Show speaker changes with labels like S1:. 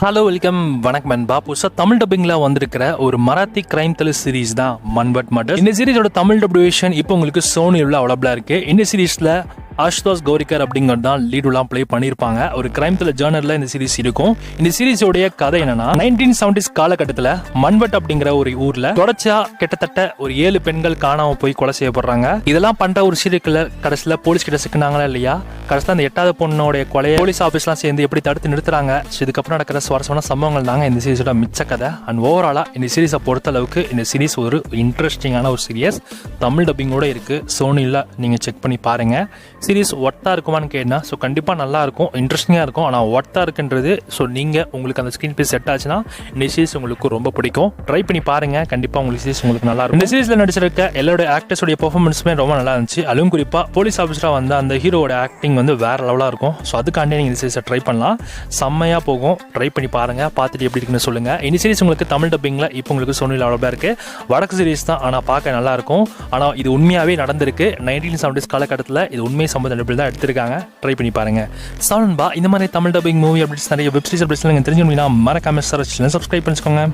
S1: Hello welcome வணக்கம் நண்பா. புதுசாக தமிழ் டப்பிங்கில் வந்திருக்கிற ஒரு மராத்தி கிரைம் த்ரில்லர் சீரிஸ் தான் மன்வட் மர்டர்ஸ். இந்த சீரிஸோட தமிழ் டப்ளிகேஷன் இப்போ உங்களுக்கு சோனியில் அவைலபிளாக இருக்குது. இந்த சீரிஸில் ஆசுதோஷ் கௌரிகர் அப்படிங்கிறது தான் லீடுலாம் ப்ளே பண்ணியிருப்பாங்க. ஒரு கிரைம் த்ரில்லர் ஜேர்னலில் இந்த சீரிஸ் இருக்கும். இந்த சீரிஸோடைய கதை என்னன்னா 1970s காலகட்டத்தில் மன்வட் அப்படிங்கிற ஒரு ஊரில் தொடர்ச்சியா கிட்டத்தட்ட ஒரு 7 பெண்கள் காணாமல் போய் கொலை செய்யப்படுறாங்க. இதெல்லாம் பண்ற ஒரு சீரியல் கில்லர் கடைசியில் போலீஸ் கிட்ட சிக்கினாங்களா இல்லையா, கடைசியில் அந்த 8வது பொண்ணோடைய கொலையை போலீஸ் ஆஃபீஸ்லாம் சேர்ந்து எப்படி தடுத்து நிறுத்துறாங்க. இதுக்கப்புறம் நடக்கிற சுவாரஸ்யமான சம்பவங்கள் தாங்க இந்த சீரிஸோட மிச்ச கதை. அண்ட் ஓவராலா இந்த சீரிஸை பொறுத்த அளவுக்கு இந்த சீரிஸ் ஒரு இன்ட்ரெஸ்டிங்கான ஒரு சீரியஸ். தமிழ் டப்பிங்கோட இருக்கு. சோனியில் நீங்க செக் பண்ணி பாருங்க. சீரிஸ் ஒர்த்தாக இருக்குமான்னு கேட்டா, ஸோ கண்டிப்பாக நல்லா இருக்கும், இன்ட்ரெஸ்டிங்காக இருக்கும். ஆனால் ஒர்த்தாக இருக்குன்றது ஸோ நீங்கள் உங்களுக்கு அந்த ஸ்க்ரீன் பிளே செட் ஆச்சுன்னா இந்த சீரிஸ் உங்களுக்கு ரொம்ப பிடிக்கும். ட்ரை பண்ணி பாருங்கள், கண்டிப்பாக உங்களுக்கு சீரிஸ் உங்களுக்கு நல்லா இருக்கும். இந்த சீரிஸில் நடிச்சிருக்க எல்லாரோட ஆக்டர்ஸோடைய பெர்ஃபார்மன்ஸுமே ரொம்ப நல்லா இருந்துச்சு. அதுவும் குறிப்பாக போலீஸ் ஆஃபீஸராக வந்து அந்த ஹீரோட ஆக்டிங் வந்து வேறு லெவலாக இருக்கும். ஸோ அதுக்காண்டி நீங்கள் இந்த சீரிஸை ட்ரை பண்ணலாம், செம்மையாக போகும். ட்ரை பண்ணி பாருங்கள், பார்த்துட்டு எப்படி இருக்குன்னு சொல்லுங்கள். இந்த சீரிஸ் உங்களுக்கு தமிழ் டப்பிங்கில் இப்போ உங்களுக்கு சோனியில் அவ்வளோபா இருக்குது. வடக்கு சீரிஸ் தான், ஆனால் பார்க்க நல்லாயிருக்கும். ஆனால் இது உண்மையாகவே நடந்திருக்கு. 1970s காலகட்டத்தில் இது உண்மை சம்பந்தம் தான் எடுத்திருக்காங்க. ட்ரை பண்ணி பாருங்க. சவுண்ட்பா இந்த மாதிரி தமிழ் டப்பிங் மூவி அப்டேட்ஸ் நிறைய வெப் சீரிஸ் அப்டேட்ஸ் தெரிஞ்சுக்கணும்னா மறக்காம சப்ஸ்கிரைப் பண்ணிக்கோங்க.